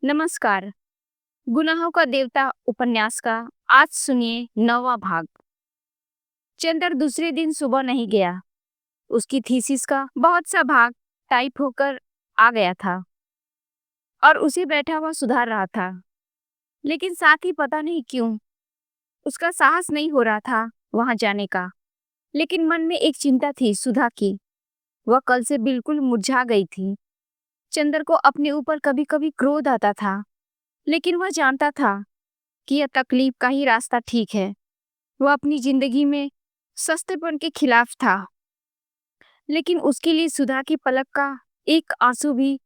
नमस्कार। गुनाहों का देवता उपन्यास का आज सुनिए 9वां भाग। चंदर दूसरे दिन सुबह नहीं गया। उसकी थीसिस का बहुत सा भाग टाइप होकर आ गया था और उसे बैठा हुआ सुधार रहा था। लेकिन साथ ही पता नहीं क्यों उसका साहस नहीं हो रहा था वहां जाने का। लेकिन मन में एक चिंता थी सुधा की। वह कल से बिल्कुल मुरझा गई थी। चंदर को अपने ऊपर कभी कभी क्रोध आता था, लेकिन वह जानता था कि यह तकलीफ का ही रास्ता ठीक है। वह अपनी जिंदगी में सस्तेपन के खिलाफ था, लेकिन उसके लिए सुधा की पलक का एक आंसू भी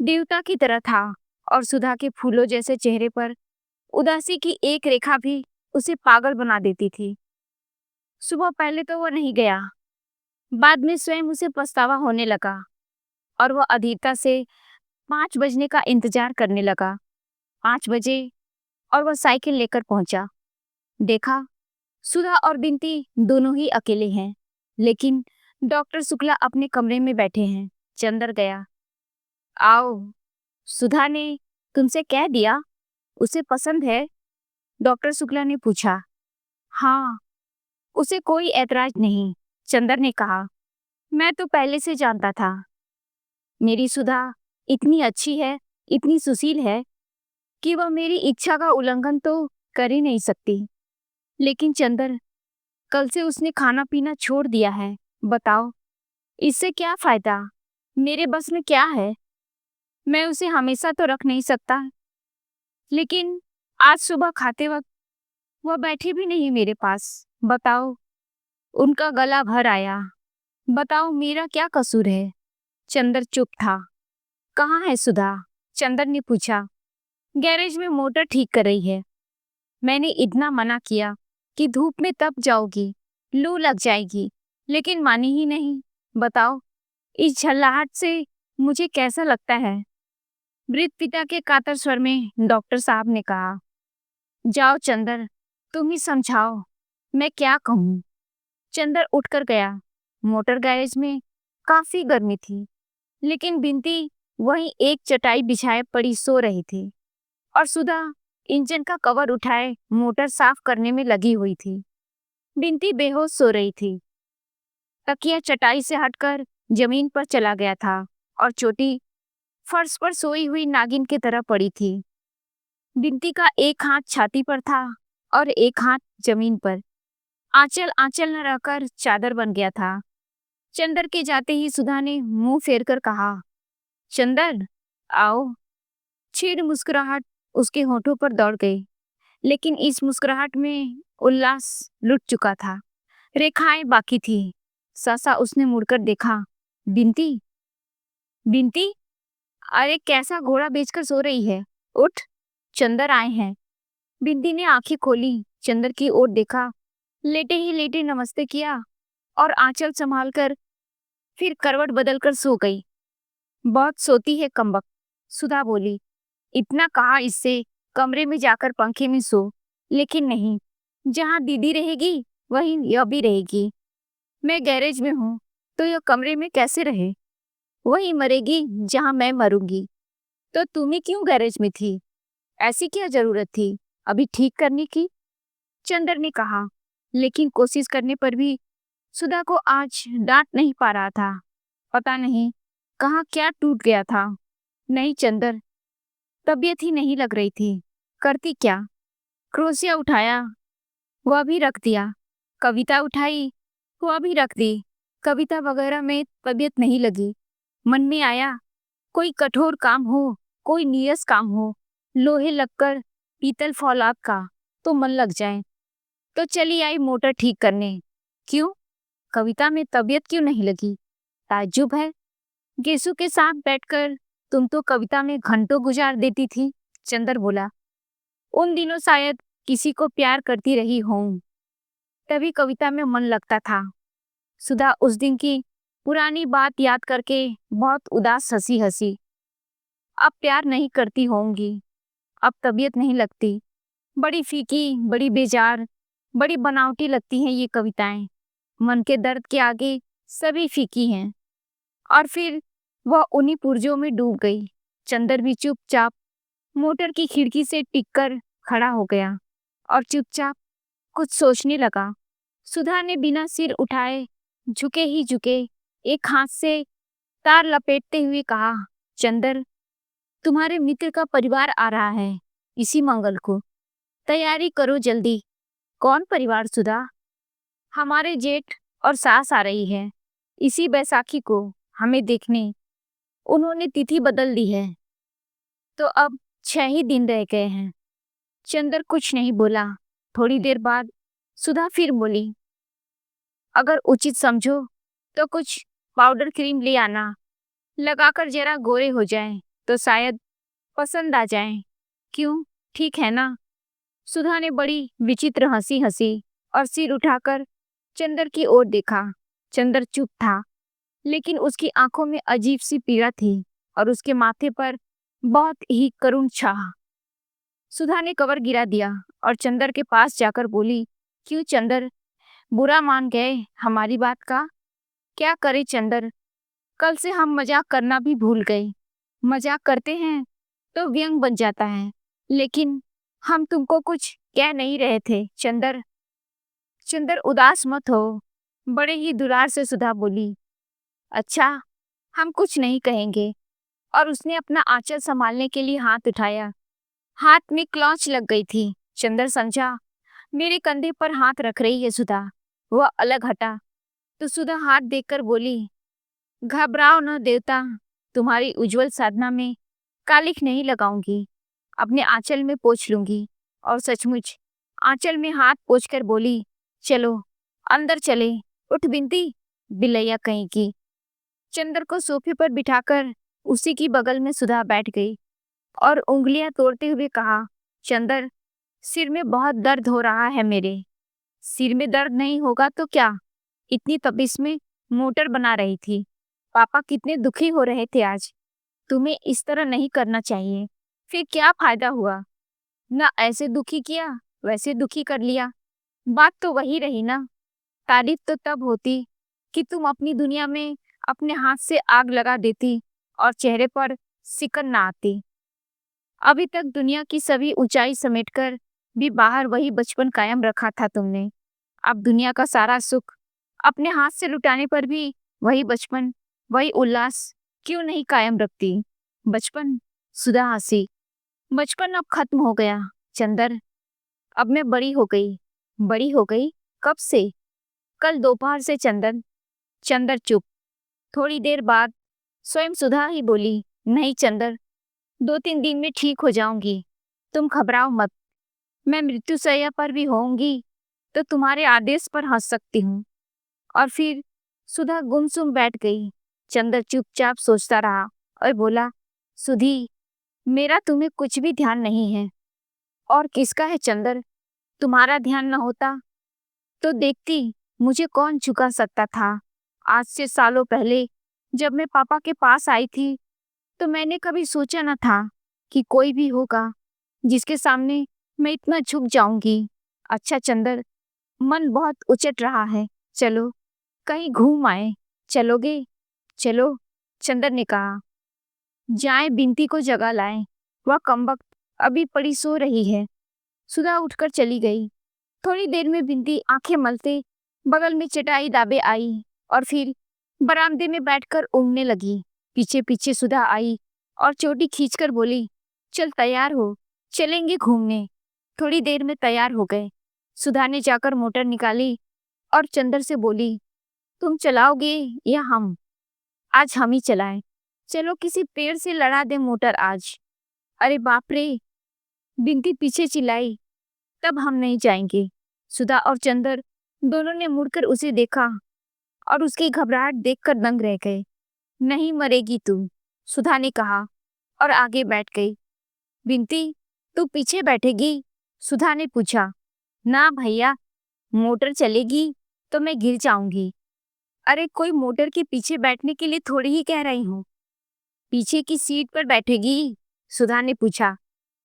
देवता की तरह था और सुधा के फूलों जैसे चेहरे पर उदासी की एक रेखा भी उसे पागल बना देती थी। सुबह पहले तो वह नहीं गया, बाद में स्वयं उसे पछतावा होने लगा और वह अधीरता से 5 बजने का इंतजार करने लगा। 5 बजे और वह साइकिल लेकर पहुंचा। देखा, सुधा और बिनती दोनों ही अकेले हैं, लेकिन डॉक्टर शुक्ला अपने कमरे में बैठे हैं। चंदर गया। आओ, सुधा ने तुमसे कह दिया उसे पसंद है? डॉक्टर शुक्ला ने पूछा। हाँ, उसे कोई ऐतराज नहीं, चंदर ने कहा। मैं तो पहले से जानता था। मेरी सुधा इतनी अच्छी है, इतनी सुशील है कि वह मेरी इच्छा का उल्लंघन तो कर ही नहीं सकती। लेकिन चंदर, कल से उसने खाना पीना छोड़ दिया है। बताओ, इससे क्या फायदा? मेरे बस में क्या है? मैं उसे हमेशा तो रख नहीं सकता। लेकिन आज सुबह खाते वक्त वह बैठी भी नहीं मेरे पास। बताओ, उनका गला भर आया। बताओ, मेरा क्या कसूर है? चंदर चुप था। कहाँ है सुधा? चंदर ने पूछा। गैरेज में मोटर ठीक कर रही है। मैंने इतना मना किया कि धूप में तप जाओगी, लू लग जाएगी, लेकिन मानी ही नहीं। बताओ, इस झल्लाहट से मुझे कैसा लगता है? वृद्ध पिता के कातर स्वर में डॉक्टर साहब ने कहा। जाओ चंदर, तुम ही समझाओ, मैं क्या कहूँ? चंदर उठकर गया। मोटर गैरेज में काफी गर्मी थी, लेकिन बिनती वहीं एक चटाई बिछाए पड़ी सो रही थी और सुधा इंजन का कवर उठाए मोटर साफ करने में लगी हुई थी। बिनती बेहोश सो रही थी। तकिया चटाई से हटकर जमीन पर चला गया था और चोटी फर्श पर सोई हुई नागिन की तरह पड़ी थी। बिनती का एक हाथ छाती पर था और एक हाथ जमीन पर। आंचल आंचल न रहकर चादर बन गया था। चंदर के जाते ही सुधा ने मुंह फेर कर कहा, चंदर, आओ। छीड़ मुस्कुराहट उसके होठों पर दौड़ गई, लेकिन इस मुस्कुराहट में उल्लास लुट चुका था। रेखाएं बाकी थी। सहसा उसने मुड़कर देखा। बिनती, बिनती, अरे कैसा घोड़ा बेचकर सो रही है? उठ, चंदर आए हैं। बिंदी ने आंखें खोली, चंदर की ओर देखा, लेटे ही लेटे नमस्ते किया और आंचल संभालकर फिर करवट बदलकर सो गई। बहुत सोती है कमबख्त, सुधा बोली। इतना कहा इससे कमरे में जाकर पंखे में सो, लेकिन नहीं, जहाँ दीदी रहेगी वहीं यह भी रहेगी। मैं गैरेज में हूँ तो यह कमरे में कैसे रहे? वही मरेगी जहाँ मैं मरूंगी। तो तुम ही क्यों गैरेज में थी? ऐसी क्या जरूरत थी अभी ठीक करने की? चंदर ने कहा, लेकिन कोशिश करने पर भी सुधा को आज डांट नहीं पा रहा था। पता नहीं कहाँ क्या टूट गया था। नहीं चंदर, तबीयत ही नहीं लग रही थी। करती क्या? क्रोशिया उठाया, वह भी रख दिया। कविता उठाई, वह भी रख दी। कविता वगैरह में तबीयत नहीं लगी। मन में आया कोई कठोर काम हो, कोई नीरस काम हो, लोहे लक्कड़ पीतल फौलाद का, तो मन लग जाए। तो चली आई मोटर ठीक करने। क्यों? कविता में तबीयत क्यों नहीं लगी? ताज्जुब है। गेसु के साथ बैठकर तुम तो कविता में घंटों गुजार देती थी। चंदर बोला। उन दिनों शायद किसी को प्यार करती रही हूं, तभी कविता में मन लगता था। सुधा उस दिन की पुरानी बात याद करके बहुत उदास हंसी हंसी। अब प्यार नहीं करती होंगी, अब तबीयत नहीं लगती। बड़ी फीकी, बड़ी बेजार, बड़ी बनावटी लगती हैं ये कविताएं। मन के दर्द के आगे सभी फीकी हैं। और फिर वह उन्हीं पुर्जों में डूब गई। चंदर भी चुपचाप मोटर की खिड़की से टिककर खड़ा हो गया और चुपचाप कुछ सोचने लगा। सुधा ने बिना सिर उठाए झुके ही झुके एक हाथ से तार लपेटते हुए कहा, चंदर, तुम्हारे मित्र का परिवार आ रहा है इसी मंगल को। तैयारी करो जल्दी। कौन परिवार सुधा? हमारे जेठ और सास आ रही है इसी बैसाखी को हमें देखने। उन्होंने तिथि बदल दी है तो अब 6 ही दिन रह गए हैं। चंदर कुछ नहीं बोला। थोड़ी देर बाद सुधा फिर बोली, अगर उचित समझो तो कुछ पाउडर क्रीम ले आना, लगाकर जरा गोरे हो जाएं तो शायद पसंद आ जाएं। क्यों, ठीक है ना? सुधा ने बड़ी विचित्र हंसी हंसी और सिर उठाकर चंदर की ओर देखा। चंदर चुप था, लेकिन उसकी आंखों में अजीब सी पीड़ा थी और उसके माथे पर बहुत ही करुण छाह। सुधा ने कवर गिरा दिया और चंदर के पास जाकर बोली, क्यों चंदर, बुरा मान गए हमारी बात का? क्या करे चंदर, कल से हम मजाक करना भी भूल गए। मजाक करते हैं तो व्यंग बन जाता है, लेकिन हम तुमको कुछ कह नहीं रहे थे चंदर। चंदर उदास मत हो, बड़े ही दुलार से सुधा बोली। अच्छा, हम कुछ नहीं कहेंगे। और उसने अपना आंचल संभालने के लिए हाथ उठाया। हाथ में क्लॉच लग गई थी। चंदर समझा मेरे कंधे पर हाथ रख रही है सुधा। वह अलग हटा तो सुधा हाथ देखकर बोली, घबराओ न देवता, तुम्हारी उज्जवल साधना में कालिख नहीं लगाऊंगी, अपने आंचल में पोंछ लूंगी। और सचमुच आंचल में हाथ पोंछकर बोली, चलो अंदर चले। उठ बिनती, बिलैया कहीं की। चंदर को सोफे पर बिठाकर उसी की बगल में सुधा बैठ गई और उंगलियां तोड़ते हुए कहा, चंदर, सिर में बहुत दर्द हो रहा है मेरे। सिर में दर्द नहीं होगा तो क्या, इतनी तपिश में मोटर बना रही थी। पापा कितने दुखी हो रहे थे आज। तुम्हें इस तरह नहीं करना चाहिए। फिर क्या फायदा हुआ? ना ऐसे दुखी किया, वैसे दुखी कर लिया। बात तो वही रही ना। तारीफ तो तब होती कि तुम अपनी दुनिया में अपने हाथ से आग लगा देती और चेहरे पर सिकन ना आती। अभी तक दुनिया की सभी ऊंचाई समेटकर भी बाहर वही बचपन कायम रखा था तुमने। अब दुनिया का सारा सुख अपने हाथ से लुटाने पर भी वही बचपन, वही उल्लास क्यों नहीं कायम रखती? बचपन? सुधा हंसी। बचपन अब खत्म हो गया चंदर। अब मैं बड़ी हो गई। बड़ी हो गई? कब से? कल दोपहर से चंदन। चंदर चुप। थोड़ी देर बाद स्वयं सुधा ही बोली, नहीं चंदर, 2-3 दिन में ठीक हो जाऊंगी। तुम घबराओ मत। मैं मृत्युशैया पर भी होऊंगी तो तुम्हारे आदेश पर हंस सकती हूँ। और फिर सुधा गुमसुम बैठ गई। चंदर चुपचाप सोचता रहा और बोला, सुधी, मेरा तुम्हें कुछ भी ध्यान नहीं है। और किसका है चंदर? तुम्हारा ध्यान न होता तो देखती मुझे कौन झुका सकता था। आज से सालों पहले जब मैं पापा के पास आई थी तो मैंने कभी सोचा न था कि कोई भी होगा जिसके सामने मैं इतना झुक जाऊंगी। अच्छा चंदर, मन बहुत उचट रहा है, चलो कहीं घूम आए। चलोगे? चलो, चंदर ने कहा। जाएं, बिनती को जगा लाएं, वह कमबख्त अभी पड़ी सो रही है। सुधा उठकर चली गई। थोड़ी देर में बिनती आंखें मलते बगल में चटाई दाबे आई और फिर बरामदे में बैठकर ऊँघने लगी। पीछे पीछे सुधा आई और चोटी खींचकर बोली, चल तैयार हो, चलेंगे घूमने। थोड़ी देर में तैयार हो गए। सुधा ने जाकर मोटर निकाली और चंदर से बोली, तुम चलाओगे या हम? आज हम ही चलाएं। चलो किसी पेड़ से लड़ा दे मोटर आज। अरे बाप रे, बिनती पीछे चिल्लाई, तब हम नहीं जाएंगे। सुधा और चंदर दोनों ने मुड़कर उसे देखा और उसकी घबराहट देखकर दंग रह गए। नहीं मरेगी तू, सुधा ने कहा और आगे बैठ गई। बिनती, तू पीछे बैठेगी? सुधा ने पूछा। ना भैया, मोटर चलेगी तो मैं गिर जाऊंगी। अरे कोई मोटर के पीछे बैठने के लिए थोड़ी ही कह रही हूँ। पीछे की सीट पर बैठेगी? सुधा ने पूछा।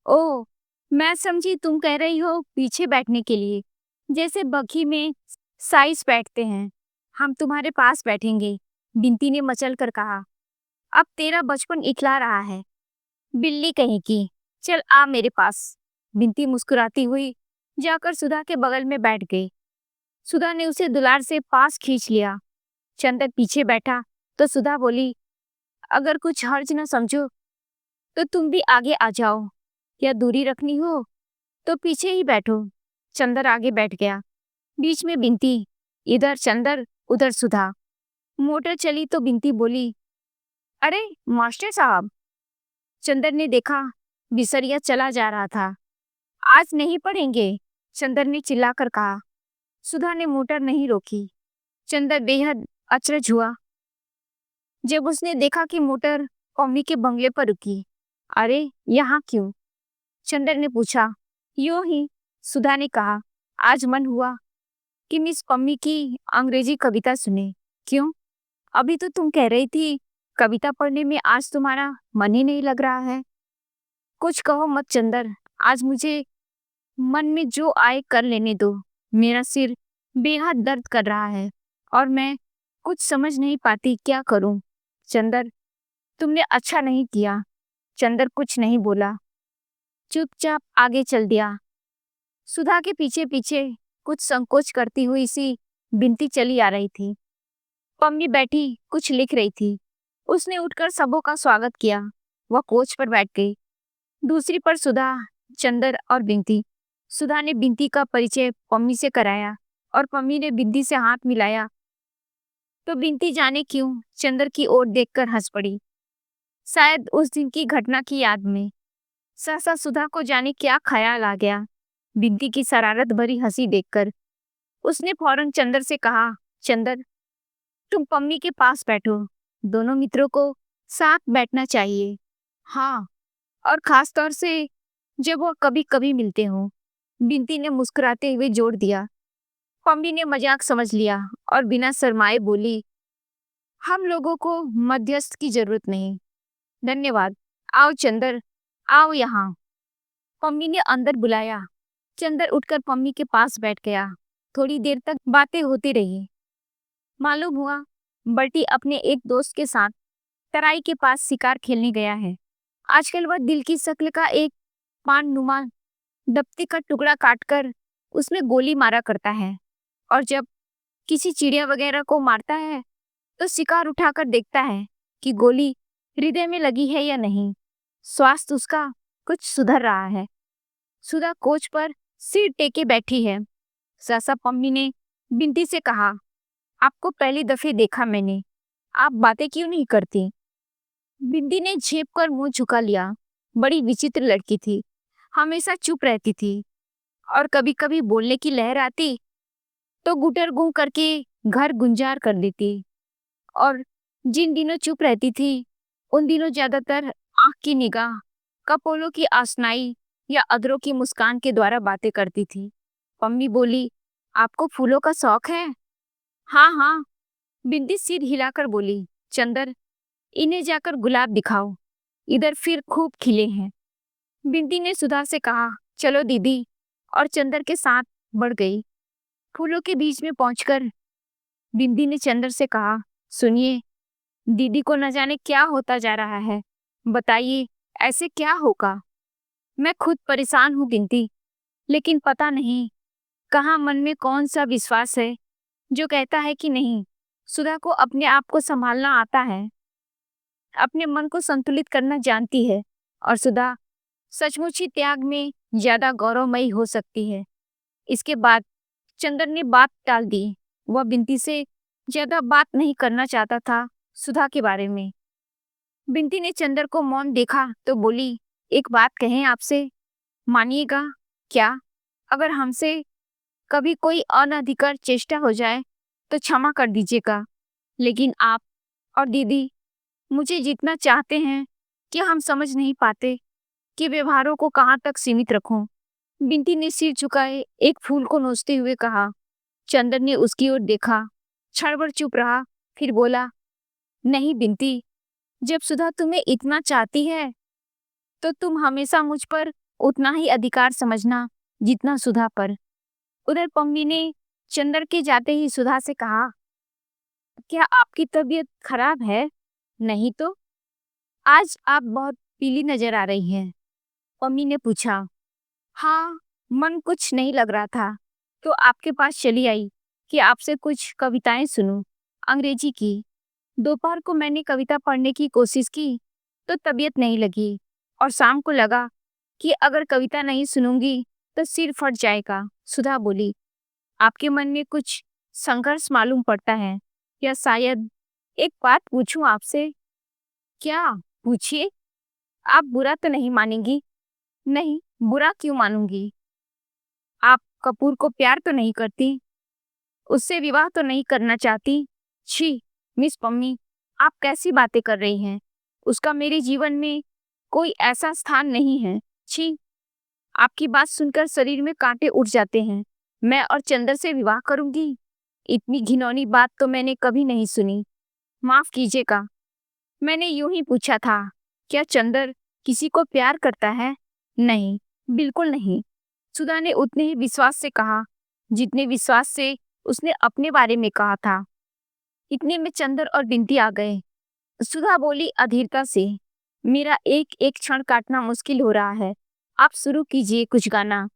ओह, मैं समझी तुम कह रही हो पीछे बैठने के लिए, जैसे बग्घी में साइस बैठते हैं। हम तुम्हारे पास बैठेंगे, बिनती ने मचल कर कहा। अब तेरा बचपन इखला रहा है, बिल्ली कहीं की। चल आ मेरे पास। बिंती मुस्कुराती हुई जाकर सुधा के बगल में बैठ गई। सुधा ने उसे दुलार से पास खींच लिया। चंदर पीछे बैठा तो सुधा बोली, अगर कुछ हर्ज न समझो तो तुम भी आगे आ जाओ, या दूरी रखनी हो तो पीछे ही बैठो। चंदर आगे बैठ गया। बीच में बिंती, इधर चंदर उधर सुधा। मोटर चली तो बिंती बोली, अरे मास्टर साहब। चंदर ने देखा बिसरिया चला जा रहा था। आज नहीं पढ़ेंगे, चंदर ने चिल्लाकर कहा। सुधा ने मोटर नहीं रोकी। चंदर बेहद अचरज हुआ जब उसने देखा कि मोटर पम्मी के बंगले पर रुकी। अरे यहाँ क्यों? चंदर ने पूछा। यूं ही, सुधा ने कहा। आज मन हुआ कि मिस पम्मी की अंग्रेजी कविता सुने। क्यों? अभी तो तुम कह रही थी कविता पढ़ने में आज तुम्हारा मन ही नहीं लग रहा है। कुछ कहो मत चंदर, आज मुझे मन में जो आए कर लेने दो। मेरा सिर बेहद दर्द कर रहा है और मैं कुछ समझ नहीं पाती क्या करूं। चंदर, तुमने अच्छा नहीं किया। चंदर कुछ नहीं बोला, चुपचाप आगे चल दिया। सुधा के पीछे पीछे कुछ संकोच करती हुई सी बिनती चली आ रही थी। पम्मी बैठी कुछ लिख रही थी। उसने उठकर सबों का स्वागत किया। वह कोच पर बैठ गई। दूसरी पर सुधा, चंदर और बिनती। सुधा ने बिनती का परिचय पम्मी से कराया और पम्मी ने बिनती से हाथ मिलाया तो बिनती जाने क्यों चंदर की ओर देखकर हंस पड़ी। शायद उस दिन की घटना की याद में। सहसा सुधा को जाने क्या ख्याल आ गया। बिनती की शरारत भरी हंसी देखकर उसने फौरन चंदर से कहा, चंदर, तुम पम्मी के पास बैठो। दोनों मित्रों को साथ बैठना चाहिए। हाँ, और खास तौर से जब वो कभी कभी मिलते हो। बिनती ने मुस्कुराते हुए जोड़ दिया। पम्मी ने मजाक समझ लिया और बिना शर्माए बोली, हम लोगों को मध्यस्थ की जरूरत नहीं, धन्यवाद। आओ चंदर, आओ यहाँ। पम्मी ने अंदर बुलाया। चंदर उठकर पम्मी के पास बैठ गया। थोड़ी देर तक बातें होती रही। मालूम हुआ बल्टी अपने एक दोस्त के साथ तराई के पास शिकार खेलने गया है। आजकल वह दिल की शक्ल का एक पान नुमा दफ्ती का टुकड़ा काटकर उसमें गोली मारा करता है, और जब किसी चिड़िया वगैरह को मारता है तो शिकार उठाकर देखता है कि गोली हृदय में लगी है या नहीं। स्वास्थ्य उसका कुछ सुधर रहा है। सुधा कोच पर सिर टेके बैठी है। सहसा पम्मी ने बिनती से कहा, आपको पहली दफे देखा मैंने, आप बातें क्यों नहीं करती? बिंदी ने झेप कर मुंह झुका लिया। बड़ी विचित्र लड़की थी, हमेशा चुप रहती थी और कभी कभी बोलने की लहर आती तो गुटर गूं करके घर गुंजार कर देती। और जिन दिनों चुप रहती थी उन दिनों ज्यादातर आंख की निगाह, कपोलों की आशनाई या अधरों की मुस्कान के द्वारा बातें करती थी। पम्मी बोली, आपको फूलों का शौक है? हाँ हाँ, बिंदी सिर हिलाकर बोली। चंदर, इन्हें जाकर गुलाब दिखाओ, इधर फिर खूब खिले हैं। बिंदी ने सुधा से कहा, चलो दीदी, और चंदर के साथ बढ़ गई। फूलों के बीच में पहुंचकर बिंदी ने चंदर से कहा, सुनिए, दीदी को न जाने क्या होता जा रहा है। बताइए ऐसे क्या होगा? मैं खुद परेशान हूँ बिंदी, लेकिन पता नहीं कहाँ मन में कौन सा विश्वास है जो कहता है कि नहीं, सुधा को अपने आप को संभालना आता है, अपने मन को संतुलित करना जानती है, और सुधा सचमुच ही त्याग में ज्यादा गौरवमयी हो सकती है। इसके बाद चंदर ने बात टाल दी। वह बिनती से ज्यादा बात नहीं करना चाहता था सुधा के बारे में। बिनती ने चंदर को मौन देखा तो बोली, एक बात कहें आपसे, मानिएगा क्या? अगर हमसे कभी कोई अनधिकार चेष्टा हो जाए तो क्षमा कर दीजिएगा, लेकिन आप और दीदी मुझे जितना चाहते हैं कि हम समझ नहीं पाते कि व्यवहारों को कहाँ तक सीमित रखूं। बिंती ने सिर झुकाए एक फूल को नोचते हुए कहा। चंदर ने उसकी ओर देखा, क्षण भर चुप रहा, फिर बोला, नहीं बिंती, जब सुधा तुम्हें इतना चाहती है तो तुम हमेशा मुझ पर उतना ही अधिकार समझना जितना सुधा पर। उधर पम्मी ने चंदर के जाते ही सुधा से कहा, क्या आपकी तबीयत खराब है? नहीं तो आज आप बहुत पीली नजर आ रही हैं। पम्मी ने पूछा। हाँ, मन कुछ नहीं लग रहा था तो आपके पास चली आई कि आपसे कुछ कविताएं सुनूं, अंग्रेजी की। दोपहर को मैंने कविता पढ़ने की कोशिश की तो तबीयत नहीं लगी और शाम को लगा कि अगर कविता नहीं सुनूंगी तो सिर फट जाएगा। सुधा बोली, आपके मन में कुछ संघर्ष मालूम पड़ता है या शायद। एक बात पूछूं आपसे? क्या? पूछिए। आप बुरा तो नहीं मानेंगी? नहीं, बुरा क्यों मानूंगी? आप कपूर को प्यार तो नहीं करती? उससे विवाह तो नहीं करना चाहती? छी, मिस पम्मी, आप कैसी बातें कर रही हैं? उसका मेरे जीवन में कोई ऐसा स्थान नहीं है। छी, आपकी बात सुनकर शरीर में कांटे उठ जाते हैं। मैं और चंदर से विवाह करूंगी? इतनी घिनौनी बात तो मैंने कभी नहीं सुनी। माफ कीजिएगा, मैंने यूं ही पूछा था। क्या चंदर किसी को प्यार करता है? नहीं, बिल्कुल नहीं। सुधा ने उतने ही विश्वास से कहा जितने विश्वास से उसने अपने बारे में कहा था। इतने में चंदर और बिंती आ गए। सुधा बोली अधीरता से, मेरा एक एक क्षण काटना मुश्किल हो रहा है। आप शुरू कीजिए कुछ गाना।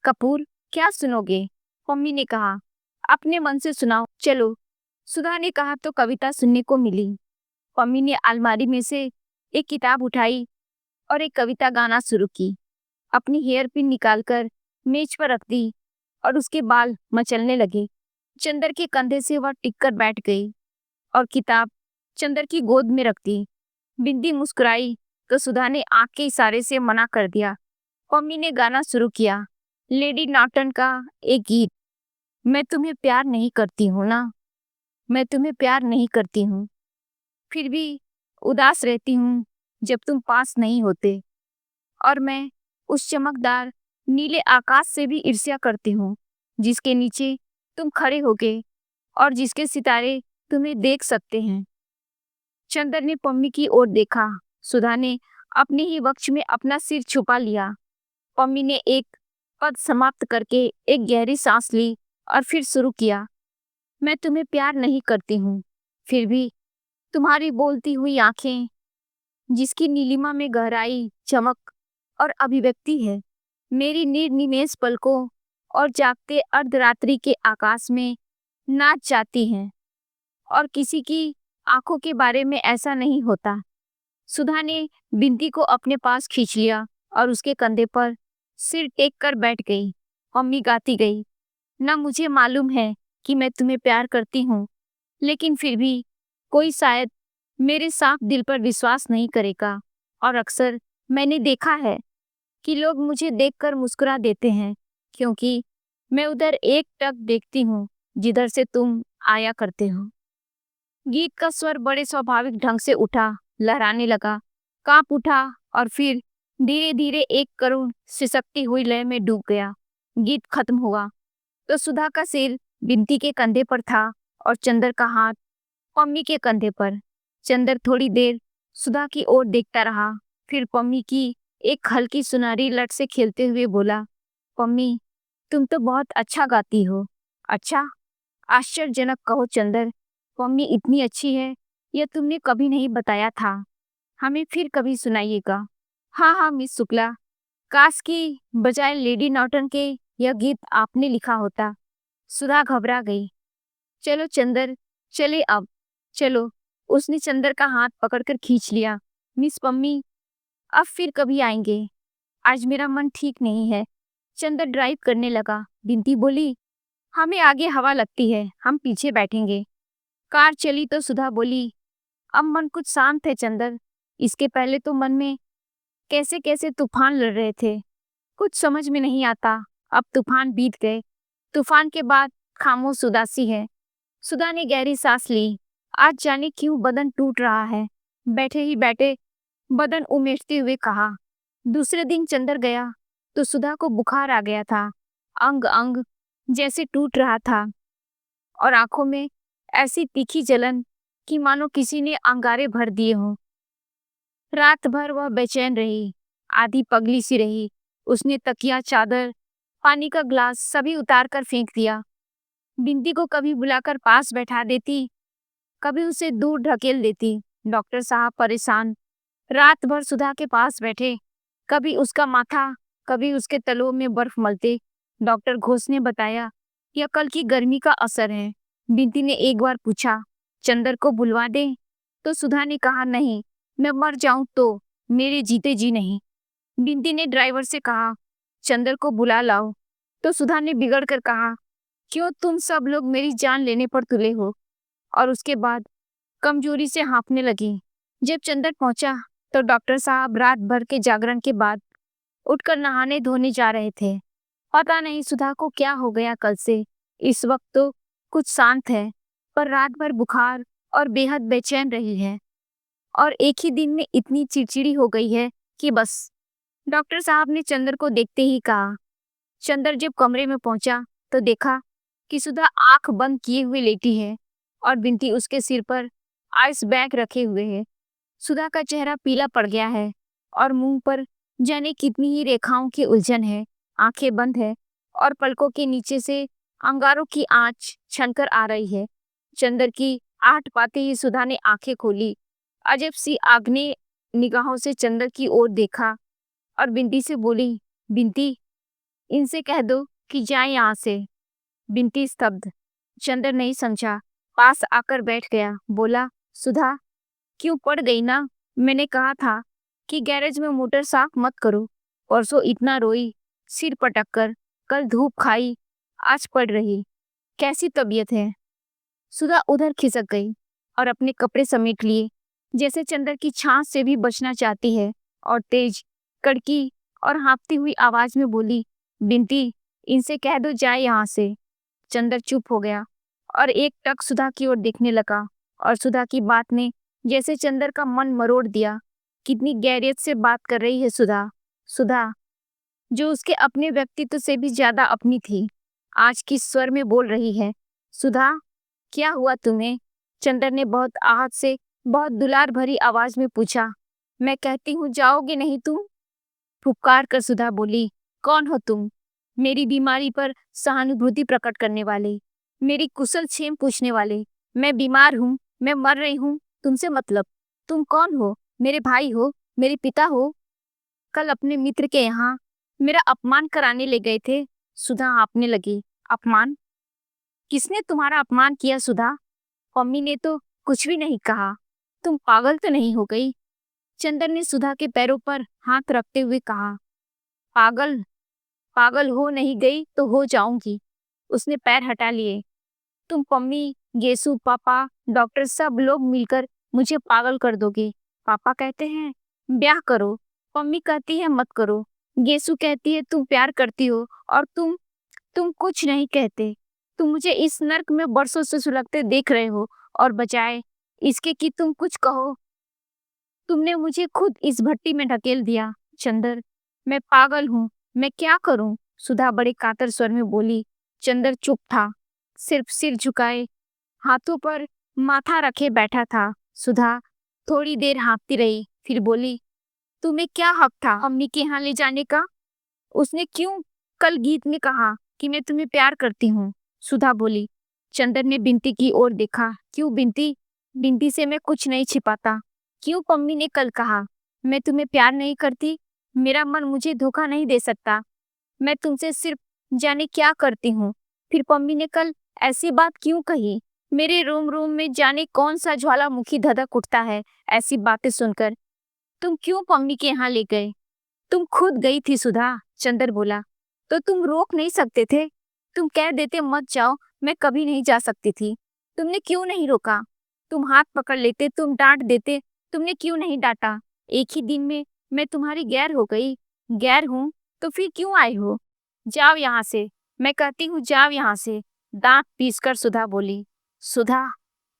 कपूर, क्या सुनोगे? मम्मी ने कहा। अपने मन से सुनाओ, चलो। सुधा ने कहा तो कविता सुनने को मिली। मम्मी ने अलमारी में से एक किताब उठाई और एक कविता गाना शुरू की। अपनी हेयर पिन निकालकर मेज पर रख दी और उसके बाल मचलने लगे। चंदर के कंधे से वह टिककर बैठ गई और किताब चंदर की गोद में रख दी। बिंदी मुस्कुराई तो सुधा ने आंख के इशारे से मना कर दिया। मम्मी ने गाना शुरू किया, लेडी नॉटन का एक गीत। मैं तुम्हें प्यार नहीं करती हूँ ना, मैं तुम्हें प्यार नहीं करती हूँ, फिर भी उदास रहती हूँ जब तुम पास नहीं होते। और मैं उस चमकदार नीले आकाश से भी ईर्ष्या करती हूँ जिसके नीचे तुम खड़े होगे और जिसके सितारे तुम्हें देख सकते हैं। चंदर ने पम्मी की ओर देखा। सुधा ने अपने ही वक्ष में अपना सिर छुपा लिया। पम्मी ने एक पद समाप्त करके एक गहरी सांस ली और फिर शुरू किया। मैं तुम्हें प्यार नहीं करती हूँ, फिर भी तुम्हारी बोलती हुई आंखें, जिसकी नीलिमा में गहराई, चमक और अभिव्यक्ति है, मेरी निर्निमेष पलकों और जागते अर्धरात्रि के आकाश में नाच जाती हैं। और किसी की आंखों के बारे में ऐसा नहीं होता। सुधा ने बिंदी को अपने पास खींच लिया और उसके कंधे पर सिर टेक कर बैठ गई। मम्मी गाती गई, ना मुझे मालूम है कि मैं तुम्हें प्यार करती हूँ, लेकिन फिर भी कोई शायद मेरे साफ दिल पर विश्वास नहीं करेगा। और अक्सर मैंने देखा है कि लोग मुझे देखकर मुस्कुरा देते हैं क्योंकि मैं उधर एक टक देखती हूँ जिधर से तुम आया करते हो। गीत का स्वर बड़े स्वाभाविक ढंग से उठा, लहराने लगा, कांप उठा और फिर धीरे धीरे एक करुण सिसकती हुई लय में डूब गया। गीत खत्म हुआ तो सुधा का सिर बिंती के कंधे पर था और चंदर का हाथ पम्मी के कंधे पर। चंदर थोड़ी देर सुधा की ओर देखता रहा, फिर पम्मी की एक हल्की सुनहरी लट से खेलते हुए बोला, पम्मी, तुम तो बहुत अच्छा गाती हो। अच्छा? आश्चर्यजनक कहो चंदर, पम्मी इतनी अच्छी है यह तुमने कभी नहीं बताया था। हमें फिर कभी सुनाइएगा। हाँ हाँ मिस शुक्ला, काश की बजाय लेडी नॉटन के यह गीत आपने लिखा होता। सुधा घबरा गई। चलो चंदर, चले अब, चलो। उसने चंदर का हाथ पकड़कर खींच लिया। मिस पम्मी, अब फिर कभी आएंगे, आज मेरा मन ठीक नहीं है। चंदर ड्राइव करने लगा। बिंती बोली, हमें आगे हवा लगती है, हम पीछे बैठेंगे। कार चली तो सुधा बोली, अब मन कुछ शांत है चंदर, इसके पहले तो मन में कैसे कैसे तूफान लड़ रहे थे, कुछ समझ में नहीं आता। अब तूफान बीत गए, तूफान के बाद खामोश उदासी है। सुधा ने गहरी सांस ली। आज जाने क्यों बदन टूट रहा है। बैठे ही बैठे बदन उमेटते हुए कहा। दूसरे दिन चंदर गया तो सुधा को बुखार आ गया था। अंग अंग जैसे टूट रहा था और आंखों में ऐसी तीखी जलन कि मानो किसी ने अंगारे भर दिए हों। रात भर वह बेचैन रही, आधी पगली सी रही। उसने तकिया, चादर, पानी का ग्लास सभी उतार कर फेंक दिया। बिंदी को कभी बुलाकर पास बैठा देती, कभी उसे दूर ढकेल देती। डॉक्टर साहब परेशान रात भर सुधा के पास बैठे कभी उसका माथा, कभी उसके तलवों में बर्फ मलते। डॉक्टर घोष ने बताया, यह कल की गर्मी का असर है। बिंती ने एक बार पूछा, चंदर को बुलवा दें? तो सुधा ने कहा, नहीं, मैं मर जाऊं तो मेरे जीते जी नहीं। बिंती ने ड्राइवर से कहा, चंदर को बुला लाओ। तो सुधा ने बिगड़ कर कहा, क्यों तुम सब लोग मेरी जान लेने पर तुले हो? और उसके बाद कमजोरी से हाँफने लगी। जब चंदर पहुंचा तो डॉक्टर साहब रात भर के जागरण के बाद उठकर नहाने धोने जा रहे थे। पता नहीं सुधा को क्या हो गया कल से। इस वक्त तो कुछ शांत है, पर रात भर बुखार और बेहद बेचैन रही है, और एक ही दिन में इतनी चिड़चिड़ी हो गई है कि बस। डॉक्टर साहब ने चंदर को देखते ही कहा। चंदर जब कमरे में पहुंचा तो देखा कि सुधा आंख बंद किए हुए लेटी है और बिंती उसके सिर पर आइस बैग रखे हुए है। सुधा का चेहरा पीला पड़ गया है और मुंह पर जाने कितनी ही रेखाओं की उलझन है। आंखें बंद है और पलकों के नीचे से अंगारों की आंच छनकर आ रही है। चंदर की आहट पाते ही सुधा ने आंखें खोली, अजब सी आग्नेय निगाहों से चंदर की ओर देखा और बिंती से बोली, बिंती, इनसे कह दो कि जाए यहाँ से। बिंती स्तब्ध। चंदर नहीं समझा, पास आकर बैठ गया। बोला, सुधा, क्यों पड़ गई ना? मैंने कहा था कि गैरेज में मोटर साफ मत करो। परसों इतना रोई, सिर पटक कर, कल धूप खाई, आज पड़ रही। कैसी तबीयत है? सुधा उधर खिसक गई और अपने कपड़े समेट लिए, जैसे चंदर की छांस से भी बचना चाहती है, और तेज, कड़की और हाँफती हुई आवाज में बोली, बिंती, इनसे कह दो जाए यहाँ से। चंदर चुप हो गया और एक टक सुधा की ओर देखने लगा, और सुधा की बात ने जैसे चंदर का मन मरोड़ दिया। कितनी गैरियत से बात कर रही है सुधा। सुधा, जो उसके अपने व्यक्तित्व से भी ज्यादा अपनी थी, आज किस स्वर में बोल रही है। सुधा, क्या हुआ तुम्हें? चंदर ने बहुत आहत से, बहुत दुलार भरी आवाज में पूछा। मैं कहती हूँ जाओगे नहीं तुम? फुफकार कर सुधा बोली, कौन हो तुम? मेरी बीमारी पर सहानुभूति प्रकट करने वाले, मेरी कुशल क्षेम पूछने वाले। मैं बीमार हूँ, मैं मर रही हूँ, तुमसे मतलब? तुम कौन हो? मेरे भाई हो? मेरे पिता हो? कल अपने मित्र के यहाँ मेरा अपमान कराने ले गए थे। सुधा हाँफने लगी। अपमान? किसने तुम्हारा अपमान किया सुधा? मम्मी ने तो कुछ भी नहीं कहा। तुम पागल तो नहीं हो गई? चंदर ने सुधा के पैरों पर हाथ रखते हुए कहा। पागल? पागल हो नहीं गई तो हो जाऊंगी। उसने पैर हटा लिए। तुम, पम्मी, गेसु, पापा, डॉक्टर, सब लोग मिलकर मुझे पागल कर दोगे। पापा कहते हैं ब्याह करो, पम्मी कहती है मत करो, गेसु कहती है तुम प्यार करती हो, और तुम कुछ नहीं कहते। तुम मुझे इस नर्क में बरसों से सुलगते देख रहे हो, और बजाय इसके कि तुम कुछ कहो, तुमने मुझे खुद इस भट्टी में ढकेल दिया। चंदर, मैं पागल हूँ, मैं क्या करूँ? सुधा बड़े कातर स्वर में बोली। चंदर चुप था, सिर्फ सिर झुकाए, हाथों पर माथा रखे बैठा था। सुधा थोड़ी देर हाँफती रही, फिर बोली, तुम्हें क्या हक था अम्मी के यहाँ ले जाने का? उसने क्यों कल गीत में कहा कि मैं तुम्हें प्यार करती हूँ? सुधा बोली। चंदर ने बिंती की ओर देखा। क्यों बिंती? बिंती से मैं कुछ नहीं छिपाता। क्यों पम्मी ने कल कहा मैं तुम्हें प्यार नहीं करती? मेरा मन मुझे धोखा नहीं दे सकता। मैं तुमसे सिर्फ जाने क्या करती हूँ। फिर पम्मी ने कल ऐसी बात क्यों कही? मेरे रोम रोम में जाने कौन सा ज्वालामुखी धधक उठता है ऐसी बातें सुनकर। तुम क्यों पम्मी के यहाँ ले गए? तुम खुद गई थी सुधा। चंदर बोला। तो तुम रोक नहीं सकते थे? तुम कह देते मत जाओ, मैं कभी नहीं जा सकती थी। तुमने क्यों नहीं रोका? तुम हाथ पकड़ लेते, तुम डांट देते, तुमने क्यों नहीं डांटा? एक ही दिन में मैं तुम्हारी गैर हो गई। गैर हूं तो फिर क्यों आई हो? जाओ यहाँ से, मैं कहती हूँ जाओ यहाँ से। दांत पीसकर सुधा बोली। सुधा,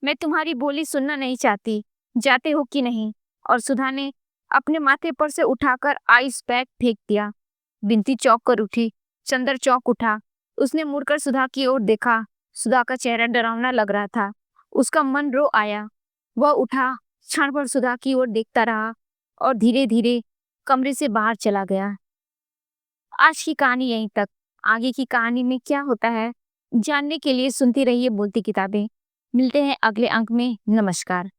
मैं तुम्हारी बोली सुनना नहीं चाहती, जाते हो कि नहीं? और सुधा ने अपने माथे पर से उठाकर आइस बैग फेंक दिया। बिंती चौंक कर उठी। चंदर चौंक उठा। उसने मुड़कर सुधा की ओर देखा। सुधा का चेहरा डरावना लग रहा था। उसका मन रो आया। वह उठा, क्षण भर सुधा की ओर देखता रहा और धीरे धीरे कमरे से बाहर चला गया। आज की कहानी यहीं तक। आगे की कहानी में क्या होता है जानने के लिए सुनती रहिए बोलती किताबें। मिलते हैं अगले अंक में। नमस्कार।